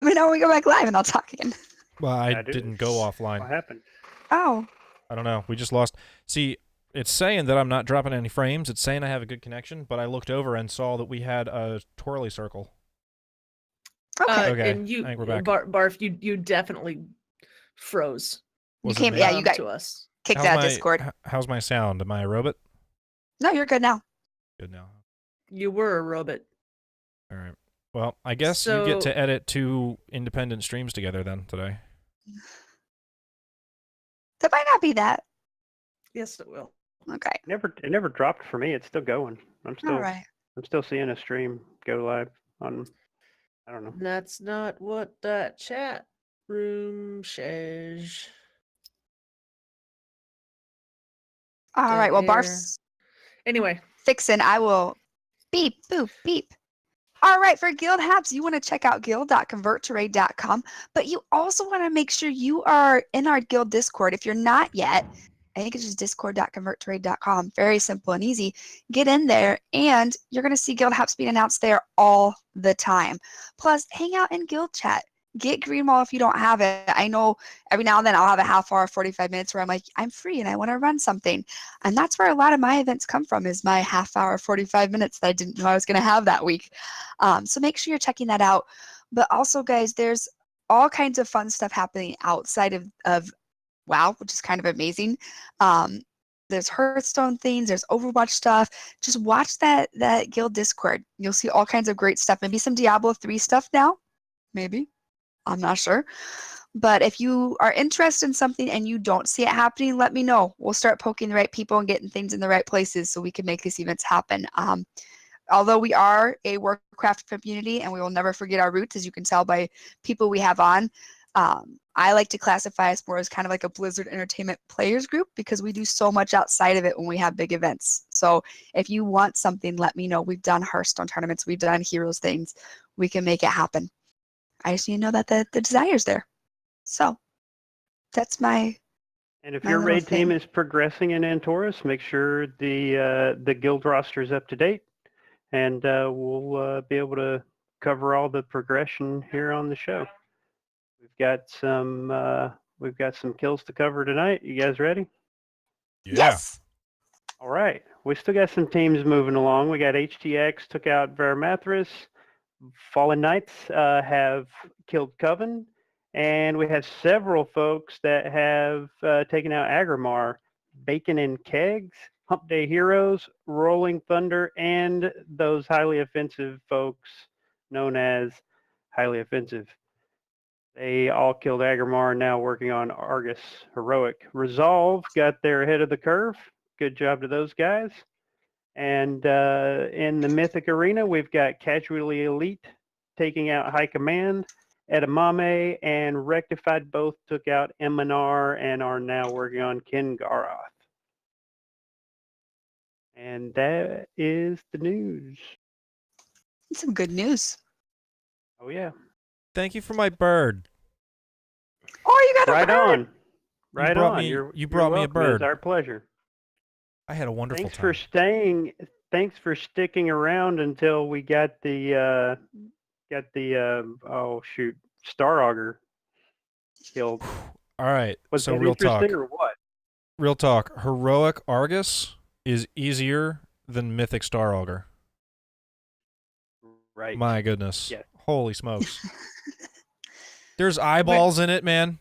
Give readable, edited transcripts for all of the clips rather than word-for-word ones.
Let me know when we go back live and I'll talk again. Well, I Yeah, dude. didn't go offline. What happened? Oh. I don't know. We just lost. See, it's saying that I'm not dropping any frames. It's saying I have a good connection, but I looked over and saw that we had a twirly circle. Okay. Okay, And you, I think we're back. Barf, you definitely froze. You Was it came, me? yeah, you got to us. kicked out of Discord. How's my sound? Am I a robot? No, you're good now. Good now. You were a robot. All right. Well, I guess you get to edit 2 independent streams together then today. That might not be that. Yes, it will. Okay. It never dropped for me. It's still going. All right. I'm still seeing a stream go live on. I don't know. That's not what that chat room says. All right. Well, Barf's anyway fixin'. I will beep, boop, beep. All right, for guild happs, you want to check out guild.converttoraid.com, but you also want to make sure you are in our guild Discord. If you're not yet, I think it's just discord.converttoraid.com. Very simple and easy. Get in there, and you're going to see guild happs being announced there all the time. Plus, hang out in guild chat. Get Greenwall if you don't have it. I know every now and then I'll have a half hour, 45 minutes where I'm like, I'm free and I want to run something. And that's where a lot of my events come from, is my half hour, 45 minutes that I didn't know I was going to have that week. So make sure you're checking that out. But also, guys, there's all kinds of fun stuff happening outside of WoW, which is kind of amazing. There's Hearthstone things, there's Overwatch stuff. Just watch that guild Discord. You'll see all kinds of great stuff. Maybe some Diablo 3 stuff now. Maybe. I'm not sure. But if you are interested in something and you don't see it happening, let me know. We'll start poking the right people and getting things in the right places so we can make these events happen. Although we are a Warcraft community and we will never forget our roots, as you can tell by people we have on, I like to classify us more as kind of like a Blizzard Entertainment players group, because we do so much outside of it when we have big events. So if you want something, let me know. We've done Hearthstone tournaments. We've done Heroes things. We can make it happen. I just need to know that the desire's there. So that's my. And if your raid team is progressing in Antorus, make sure the guild roster is up to date, and we'll be able to cover all the progression here on the show. We've got some kills to cover tonight. You guys ready? Yeah. Yes. All right. We still got some teams moving along. We got HTX took out Veramathras. Fallen Knights have killed Coven, and we have several folks that have taken out Agrimar, Bacon and Kegs, Hump Day Heroes, Rolling Thunder, and those highly offensive folks known as highly offensive. They all killed Agrimar, now working on Argus Heroic. Resolve got there ahead of the curve. Good job to those guys. And in the Mythic Arena, we've got Casually Elite taking out High Command. Edamame and Rectified both took out Eminar and are now working on Kingaroth. And that is the news. That's some good news. Oh, yeah. Thank you for my bird. Oh, you got a bird. On. Right on. You brought me a bird. It's our pleasure. I had a wonderful Thanks time. for staying. Thanks for sticking around until we got the oh shoot, Star Augur killed. All right. Was so that real talk. interesting or what? Real talk. Heroic Argus is easier than Mythic Star Augur. Right. My goodness. Yes. Holy smokes. There's eyeballs in it, man.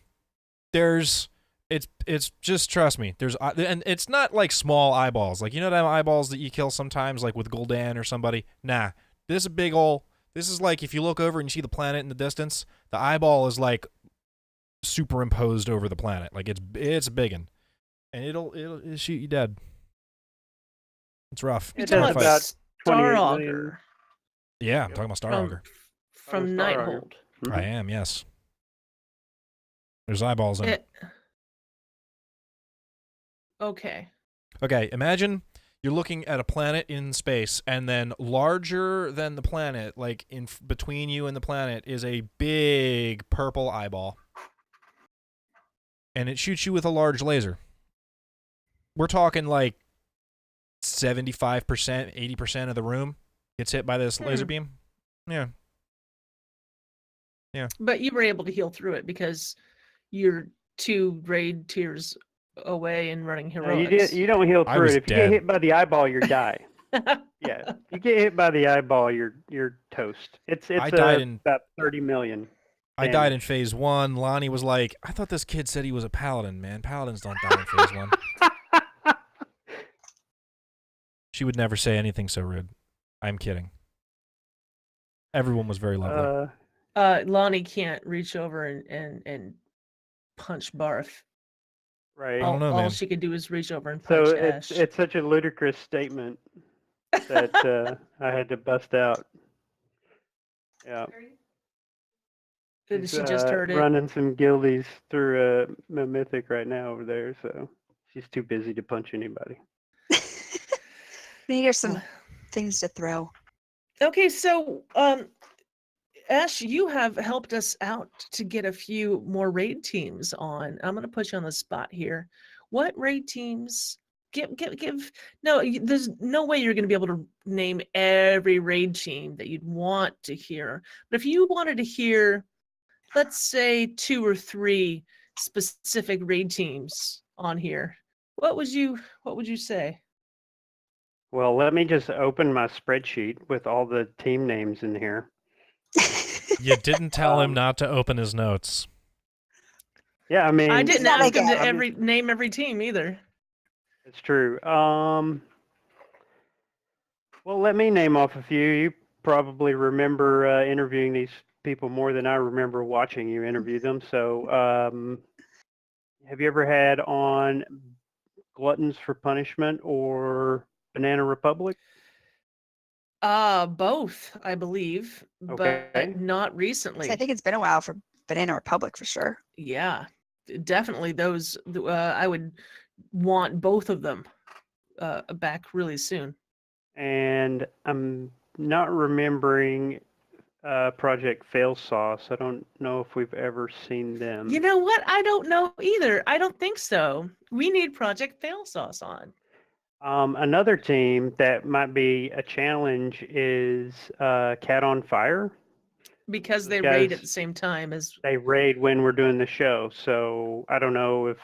It's just, trust me, and it's not like small eyeballs. Like, you know them eyeballs that you kill sometimes, like with Gul'dan or somebody? Nah. This is a big ol', this is like if you look over and you see the planet in the distance, the eyeball is like superimposed over the planet. Like it's a big one. And it'll shoot you dead. It's rough. You're It talking has about about Star 28 Augur million. Yeah, I'm talking about Star Augur. from Star Augur. Nighthold. Mhm. I am, yes. There's eyeballs in it. Okay. Okay, imagine you're looking at a planet in space, and then larger than the planet, like in between you and the planet, is a big purple eyeball. And it shoots you with a large laser. We're talking like 75%, 80% of the room gets hit by this laser beam. Yeah. But you were able to heal through it because you're 2 raid tiers away and running No, heroics. you don't heal I through was it. If you dead. get hit by the eyeball, you die. Yeah, you get hit by the eyeball, you're toast. It's I died in about 30 million. I died in damage. phase 1. Lonnie was like, I thought this kid said he was a paladin, man. Paladins don't die in phase 1. She would never say anything so rude. I'm kidding. Everyone was very lovely. Lonnie can't reach over and punch Barf. Right. I don't know, all man. she could do is reach over and So punch Ash. it's such a ludicrous statement that I had to bust out. Yeah. She She's, just heard it. running some guildies through a mythic right now over there, so she's too busy to punch anybody. Here's some things to throw. Okay, so Ash, you have helped us out to get a few more raid teams on. I'm going to put you on the spot here. What raid teams? Give. No, there's no way you're going to be able to name every raid team that you'd want to hear. But if you wanted to hear, let's say 2 or 3 specific raid teams on here, what would you say? Well, let me just open my spreadsheet with all the team names in here. You didn't tell him not to open his notes. Yeah, I mean, I didn't not ask him like to name every team either. it's true. Well, let me name off a few. You probably remember interviewing these people more than I remember watching you interview them. So, have you ever had on Gluttons for Punishment or Banana Republic? Both, I believe, Okay. but not recently. I think it's been a while for Banana Republic for sure. Yeah, definitely those. I would want both of them back really soon. And I'm not remembering Project Fail Sauce. I don't know if we've ever seen them. You know what? I don't know either. I don't think so. We need Project Fail Sauce on. Another team that might be a challenge is Cat on Fire. Because they raid at the same time as They raid when we're doing the show. So I don't know if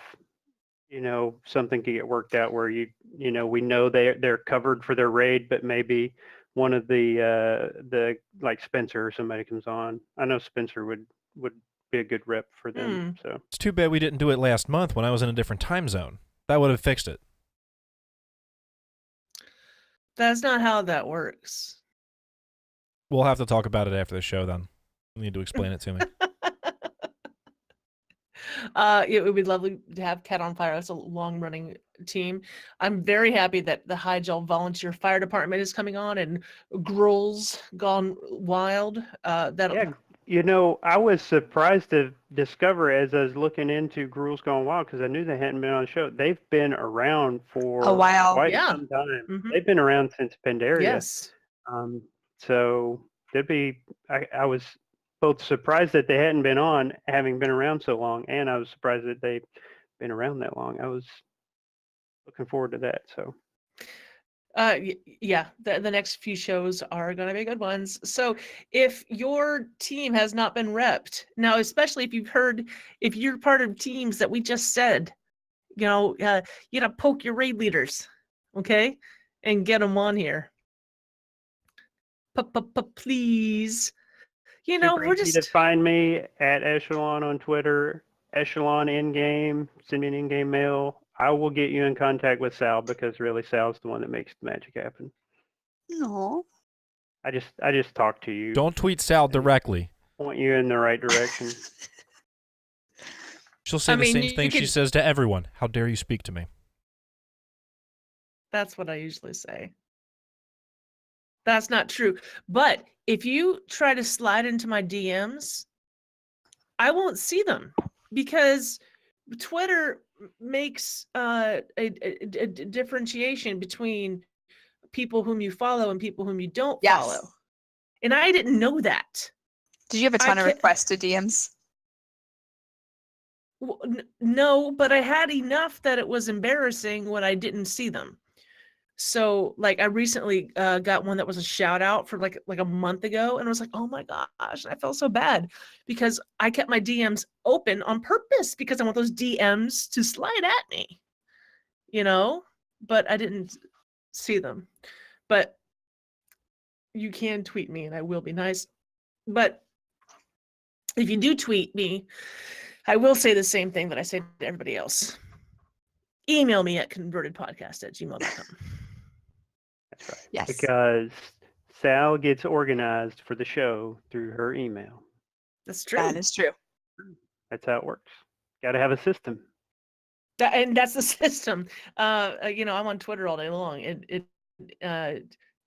something could get worked out where we know they're covered for their raid, but maybe one of the like Spencer or somebody comes on. I know Spencer would be a good rep for them. So It's too bad we didn't do it last month when I was in a different time zone. That would have fixed it. That's not how that works. We'll have to talk about it after the show then. You need to explain it to me. It would be lovely to have Cat on Fire. It's a long-running team. I'm very happy that the High Gel Volunteer Fire Department is coming on, and Gruel's gone wild. yeah, I was surprised to discover as I was looking into Gruel's Gone Wild because I knew they hadn't been on the show. They've been around for A while. quite Yeah. some time. Mhm. They've been around since Pandaria. Yes. So I was both surprised that they hadn't been on, having been around so long, and I was surprised that they've been around that long. I was looking forward to that. So Yeah, the next few shows are going to be good ones. So if your team has not been repped, now especially if you're part of teams that we just said, you gotta poke your raid leaders, okay, and get them on here. Please. super We're easy just to find me at Eshelon on Twitter. Eshelon in game. Send me an in-game mail. I will get you in contact with Sal because really Sal's the one that makes the magic happen. No. I just talk to you. Don't tweet Sal directly. Point you in the right direction. She'll say the same thing she says to everyone. How dare you speak to me? That's what I usually say. That's not true. But if you try to slide into my DMs, I won't see them because Twitter makes a differentiation between people whom you follow and people whom you don't follow. And I didn't know that. Did you have a ton of requests to DMs? No, but I had enough that it was embarrassing when I didn't see them. So like I recently got one that was a shout out for like a month ago, and I was like, oh my gosh, I felt so bad because I kept my DMs open on purpose because I want those DMs to slide at me, but I didn't see them. But you can tweet me and I will be nice. But if you do tweet me, I will say the same thing that I say to everybody else. Email me at convertedpodcast@gmail.com. That's right. Yes. Because Sal gets organized for the show through her email. That's true. That is true. That's how it works. Got to have a system. And that's the system. I'm on Twitter all day long. It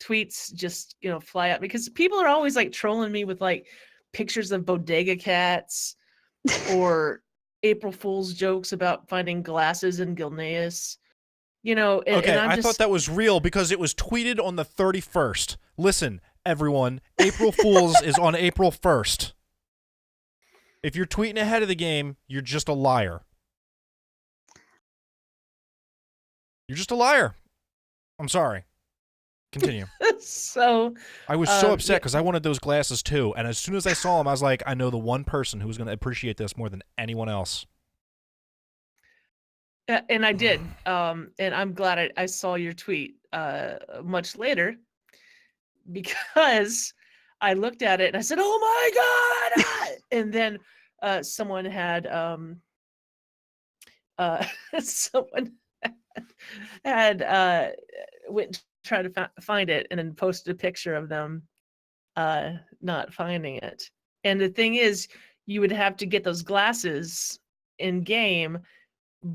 tweets just fly out because people are always like trolling me with like pictures of bodega cats or April Fool's jokes about finding glasses in Gilneas. Okay, and I thought that was real because it was tweeted on the 31st. Listen, everyone, April Fool's is on April 1st. If you're tweeting ahead of the game, you're just a liar. You're just a liar. I'm sorry. Continue. So I was so upset because I wanted those glasses too, and as soon as I saw them, I was like, I know the one person who's going to appreciate this more than anyone else. And I did. And I'm glad I saw your tweet much later because I looked at it and I said, "Oh my God!" And then someone had someone had went to try to find it and then posted a picture of them not finding it. And the thing is, you would have to get those glasses in game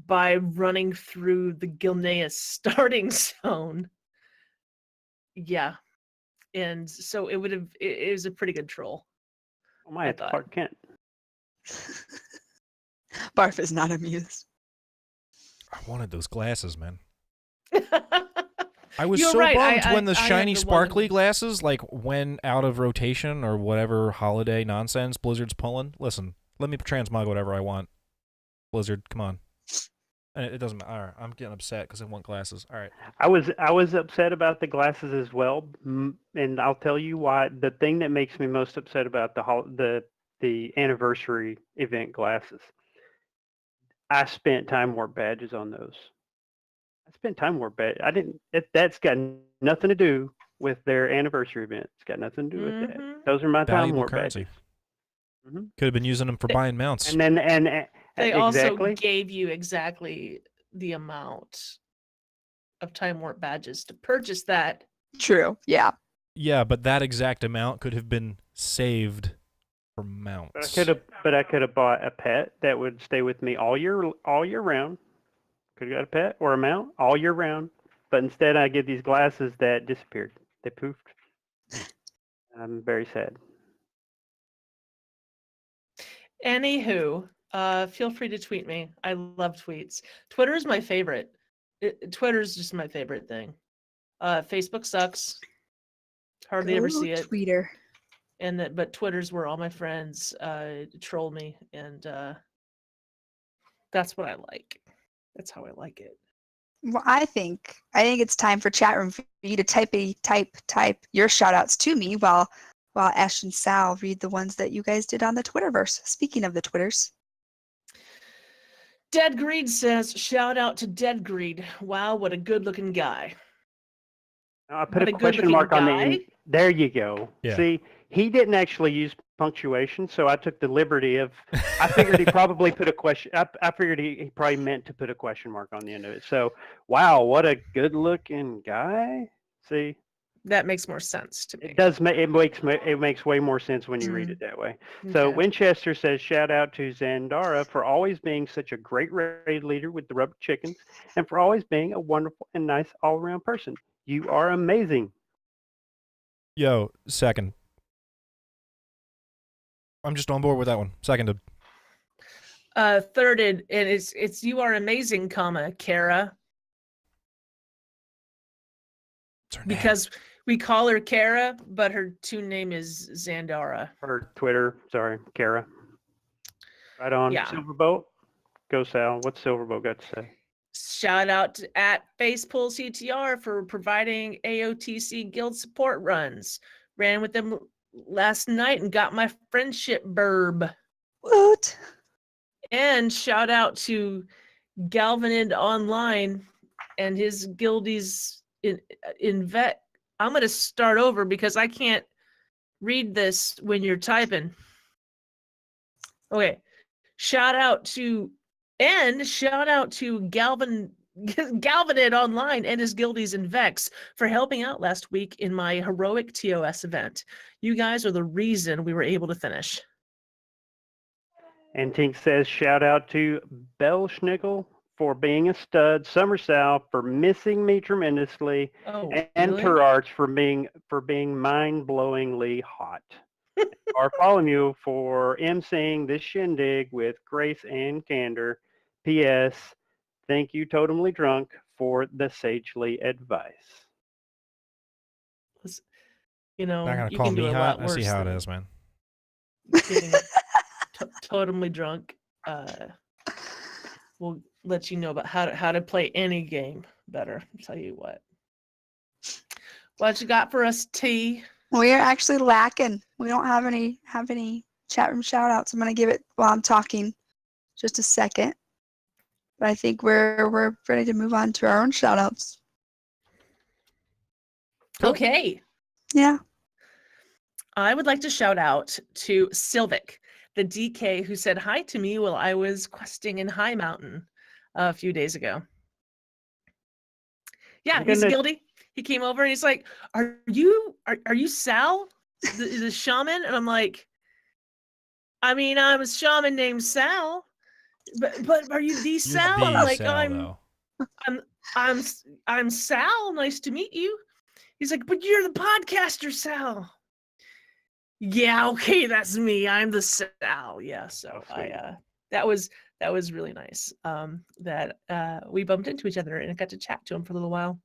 by running through the Gilneas starting zone. Yeah. And so it was a pretty good troll. Oh my, it's Clark Kent. Barf is not amused. I wanted those glasses, man. I was You're so right. bummed when I the am shiny the sparkly one. glasses went out of rotation or whatever holiday nonsense Blizzard's pulling. Listen, let me transmog whatever I want. Blizzard, come on. And it doesn't matter. All right, I'm getting upset because I want glasses. All right. I was upset about the glasses as well, and I'll tell you why. The thing that makes me most upset about the anniversary event glasses, I spent Time Warp badges on those. I spent Time Warp badge. I didn't. That's got nothing to do with their anniversary event. It's got nothing to do with that. Those are my Time Valuable Warp currency. badges. Could have been using them for buying mounts. And then They exactly. also gave you exactly the amount of Time Warp badges to purchase that. True. Yeah. Yeah, but that exact amount could have been saved for mounts. But I could have bought a pet that would stay with me all year round. Could have got a pet or a mount all year round. But instead, I get these glasses that disappeared. They poofed. I'm very sad. Anywho, feel free to tweet me. I love tweets. Twitter is my favorite. Twitter's just my favorite thing. Facebook sucks. Hardly ever see it. Tweeter. But Twitter's where all my friends troll me, and that's what I like. That's how I like it. Well, I think it's time for chat room for you to type your shout outs to me while Ash and Sal read the ones that you guys did on the Twitterverse. Speaking of the Twitters. Deadgreed says, shout out to Deadgreed. Wow, what a good looking guy. I put a question mark on the end. There you go. Yeah. See, he didn't actually use punctuation, so I took the liberty of. I figured he probably put a question. I figured he probably meant to put a question mark on the end of it. So, wow, what a good-looking guy. See, that makes more sense to me. It does. It makes way more sense when you read it that way. So Winchester says, shout out to Zandara for always being such a great raid leader with the rubber chickens, and for always being a wonderful and nice all-around person. You are amazing. Yo, second. I'm just on board with that one. Seconded. Thirded, and it's you are amazing, Kara. Because we call her Kara, but her tune name is Zandara. Her Twitter, sorry, Kara. Right on. Yeah. Silverboat. Go Sal. What's Silverboat got to say? Shout out to at Facepull CTR for providing AOTC guild support runs. Ran with them last night and got my friendship burb. Woot. And shout out to Galvanid Online and his guildies in vet. I'm going to start over because I can't read this when you're typing. Okay. Shout out to Galvanid Online and his guildies in Vex for helping out last week in my heroic TOS event. You guys are the reason we were able to finish. And Tink says, shout out to Belschnickel for being a stud, Summer Sal for missing me tremendously, and really? Turarts for being mind-blowingly hot. Barfolomew for emceeing this shindig with grace and candor. P.S. Thank you, Totemly Drunk, for the sagely advice. You know, Not gonna you call can do me a hot. lot I worse see how it than is, man. getting totemly drunk. We'll let you know about how to play any game better. I'll tell you what. What you got for us, T? We are actually lacking. We don't have any chat room shout outs. I'm gonna give it while I'm talking just a second. But I think we're ready to move on to our own shout outs. Cool. Okay. Yeah. I would like to shout out to Sylvic, the DK who said hi to me while I was questing in High Mountain a few days ago. Yeah, he's guilty. He came over and he's like, "Are you Sal, the shaman?" And I'm like, "I mean, I'm a shaman named Sal, but are you the Sal?" The I'm like, Sal, I'm Sal. Nice to meet you." He's like, "But you're the podcaster, Sal." Yeah, okay, that's me. I'm the Sal. Yeah, so that was really nice. That we bumped into each other and I got to chat to him for a little while.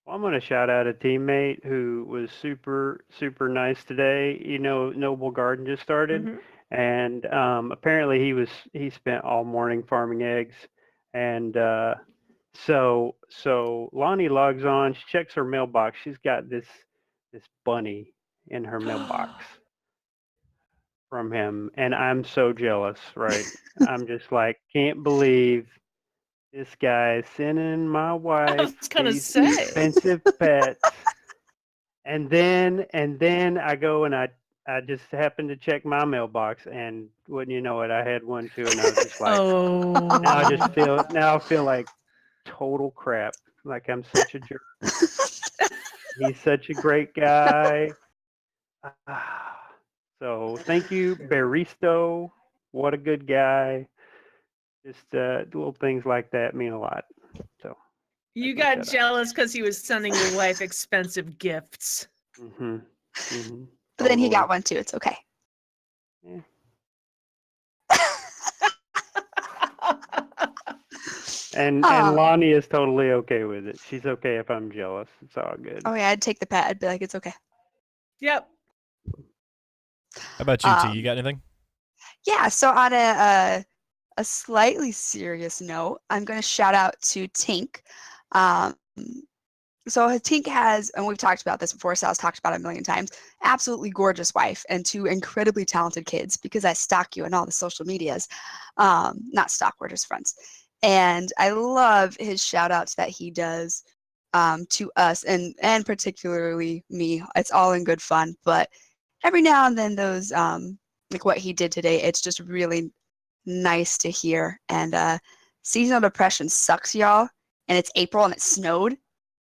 Well, I'm going to shout out a teammate who was super, super nice today. You know, Noble Garden just started, and apparently he spent all morning farming eggs, and so Lonnie logs on. She checks her mailbox. She's got this bunny in her mailbox from him, and I'm so jealous. Right? I'm just like, can't believe this guy sending my wife these expensive pets, and then I go and I just happened to check my mailbox, and wouldn't you know it, I had one too, and I was just like, now I feel like total crap, like I'm such a jerk. He's such a great guy. So thank you, Baristo. What a good guy. Just little things like that mean a lot. So you got jealous because he was sending your wife expensive gifts. But then he got one too. It's okay. Yeah. And Lonnie is totally okay with it. She's okay if I'm jealous. It's all good. Oh yeah, I'd take the pet. I'd be like, it's okay. Yep. How about you, T? You got anything? Yeah. So on a slightly serious note, I'm going to shout out to Tink. So Tink has, and we've talked about this before, Sal's talked about it a million times, absolutely gorgeous wife and two incredibly talented kids, because I stalk you in all the social medias. Not stalk, we're just friends. And I love his shout outs that he does to us and particularly me. It's all in good fun, but every now and then those, like what he did today, it's just really nice to hear. And seasonal depression sucks, y'all. And it's April and it snowed.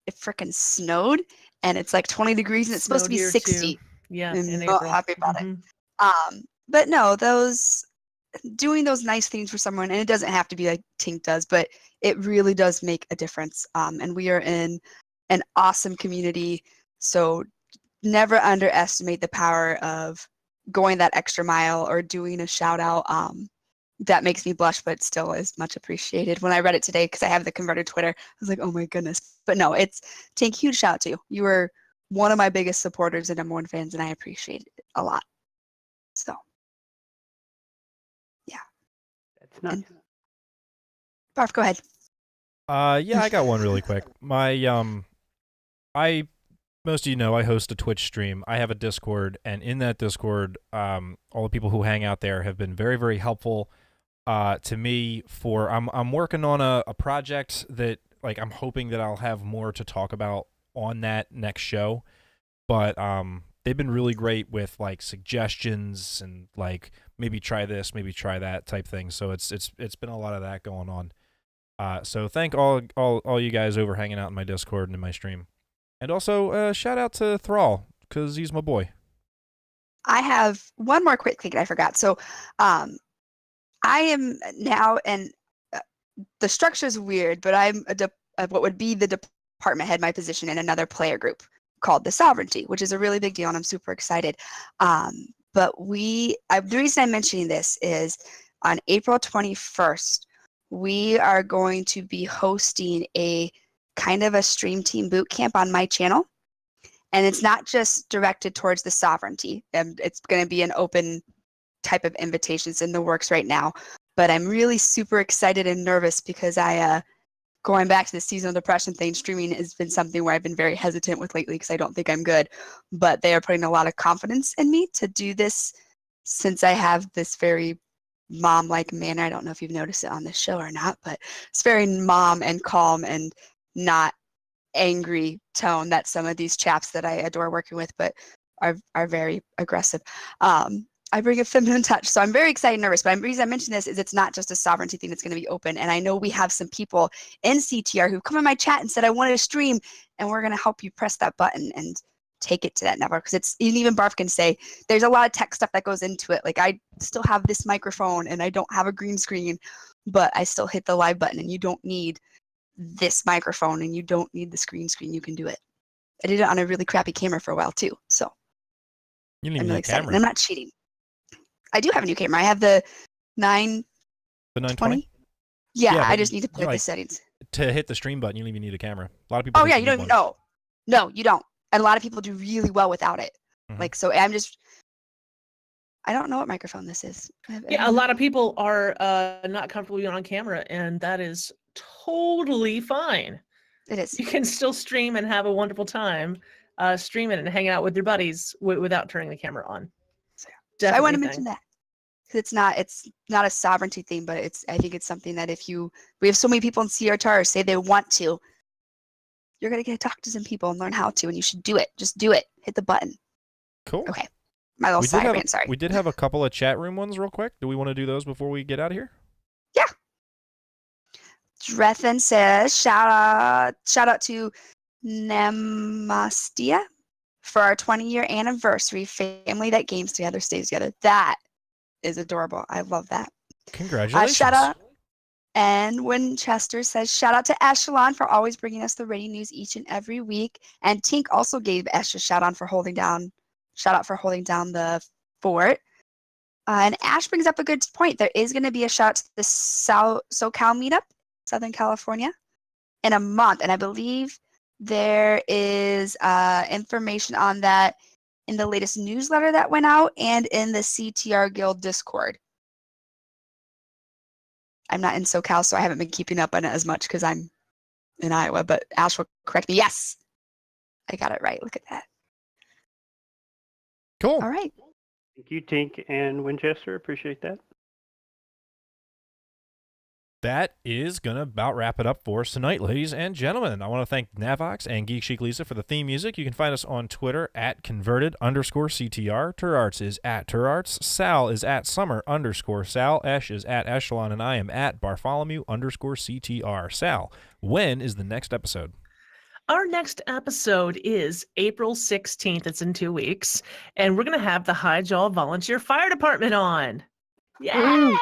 It freaking snowed, and it's like 20 degrees and it's supposed to be 60. Too. Yeah, I'm in not April. happy about it. But no, doing those nice things for someone, and it doesn't have to be like Tink does, but it really does make a difference. And we are in an awesome community, so never underestimate the power of going that extra mile or doing a shout out. That makes me blush, but still is much appreciated. When I read it today, because I have the converted Twitter, I was like, oh my goodness. But no, it's Tink, huge shout out to you. You were one of my biggest supporters and #1 fans, and I appreciate it a lot. So, yeah. It's not. And- Barf, go ahead. Yeah, I got one really quick. Most of you know I host a Twitch stream. I have a Discord, and in that Discord, all the people who hang out there have been very, very helpful to me. I'm working on a project that I'm hoping that I'll have more to talk about on that next show. But they've been really great with suggestions and maybe try this, maybe try that type thing. So it's been a lot of that going on. So thank all you guys over hanging out in my Discord and in my stream. And also, shout out to Thrall, because he's my boy. I have one more quick thing I forgot. So I am now, and the structure is weird, but I'm what would be the department head, my position in another player group called the Sovereignty, which is a really big deal, and I'm super excited. But the reason I'm mentioning this is on April 21st, we are going to be hosting a kind of a stream team boot camp on my channel. And it's not just directed towards the Sovereignty. It's going to be an open type of invitations in the works right now. But I'm really super excited and nervous because going back to the seasonal depression thing, streaming has been something where I've been very hesitant with lately because I don't think I'm good. But they are putting a lot of confidence in me to do this since I have this very mom-like manner. I don't know if you've noticed it on this show or not, but it's very mom and calm and not angry tone that some of these chaps that I adore working with, but are very aggressive. I bring a feminine touch, so I'm very excited and nervous. But the reason I mention this is it's not just a Sovereignty thing that's going to be open. And I know we have some people in CTR who've come in my chat and said, I want to stream, and we're going to help you press that button and take it to that network. Because even Barf can say, there's a lot of tech stuff that goes into it. I still have this microphone and I don't have a green screen, but I still hit the live button, and you don't need this microphone and you don't need the screen. You can do it. I did it on a really crappy camera for a while too, so You don't even I'm need really a excited. camera. And I'm not cheating. I do have a new camera. I have the 920. The 920? Yeah, Yeah, I but just need to play the like, settings. To hit the stream button, you don't even need a camera. A lot of people. Oh yeah, think you don't need even one. know. No, you don't. And a lot of people do really well without it. Mhm. So I don't know what microphone this is. Yeah, a lot of people are not comfortable being on camera, and that is totally fine. It is. You can still stream and have a wonderful time streaming and hanging out with your buddies without turning the camera on. So I want to Definitely mention that. It's not a Sovereignty thing, but I think it's something that we have so many people in CTR say they want to, you're going to get to talk to some people and learn how to, and you should do it. Just do it. Hit the button. Cool. Okay. My little side rant, sorry. We did have a couple of chat room ones real quick. Do we want to do those before we get out of here? Yeah. Drethan says, shout out to Namastia for our 20-year anniversary. Family that games together stays together. That is adorable. I love that. Congratulations. Shout out. And Winchester says, shout out to Eshelon for always bringing us the rating news each and every week. And Tink also gave Esh a shout out for holding down the fort. And Ash brings up a good point. There is going to be a shout out to the SoCal meetup, Southern California, in a month. And I believe there is information on that in the latest newsletter that went out and in the CTR Guild Discord. I'm not in SoCal, so I haven't been keeping up on it as much because I'm in Iowa, but Ash will correct me. Yes, I got it right. Look at that. Cool. All right. Thank you, Tink and Winchester. Appreciate that. That is going to about wrap it up for us tonight, ladies and gentlemen. I want to thank Navox and Geek Chic Lisa for the theme music. You can find us on Twitter at @converted_CTR. Turarts is at Turarts. Sal is at Summer_Sal. Esh is at Eshelon, and I am at Barfolomew_CTR. Sal, when is the next episode? Our next episode is April 16th. It's in 2 weeks. And we're going to have the High Jaw Volunteer Fire Department on. Yay!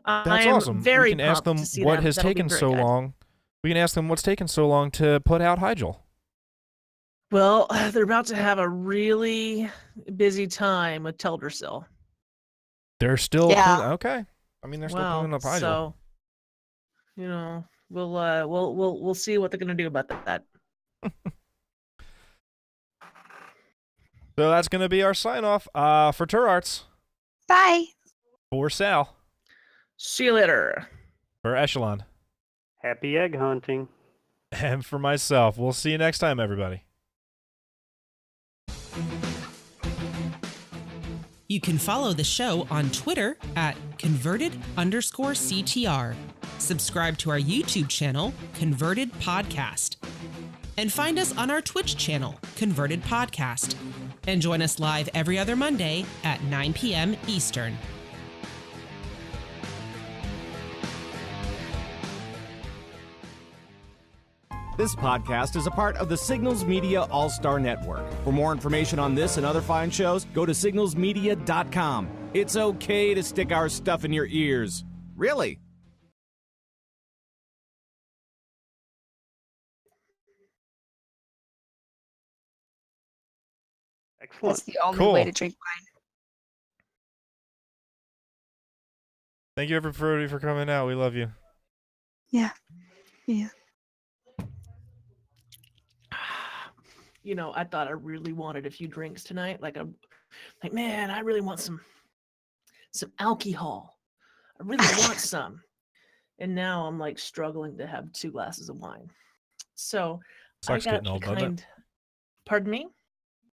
That's I'm awesome. very We can ask them pumped to see what them. has That'll be taken very so good. long. We can ask them what's taken so long to put out Hygel. Well, they're about to have a really busy time with Teldrassil. They're still okay. I mean, they're still Wow. cleaning up Hygel. So, we'll see what they're gonna do about that. So that's going to be our sign off for Turarts. Bye. For Sal. See you later. For Eshelon. Happy egg hunting. And for myself. We'll see you next time, everybody. You can follow the show on Twitter at converted_CTR. Subscribe to our YouTube channel, Converted Podcast. And find us on our Twitch channel, Converted Podcast. And join us live every other Monday at 9 p.m. Eastern. This podcast is a part of the Signals Media All-Star Network. For more information on this and other fine shows, go to signalsmedia.com. It's okay to stick our stuff in your ears. Really? Excellent. That's the only Cool. way to drink wine. Thank you, everybody, for coming out. We love you. Yeah. Yeah. You know, I thought I really wanted a few drinks tonight. Like, man, I really want some alcohol. I really want some. And now I'm like struggling to have 2 glasses of wine. So Sucks I got getting old, doesn't it? Pardon me?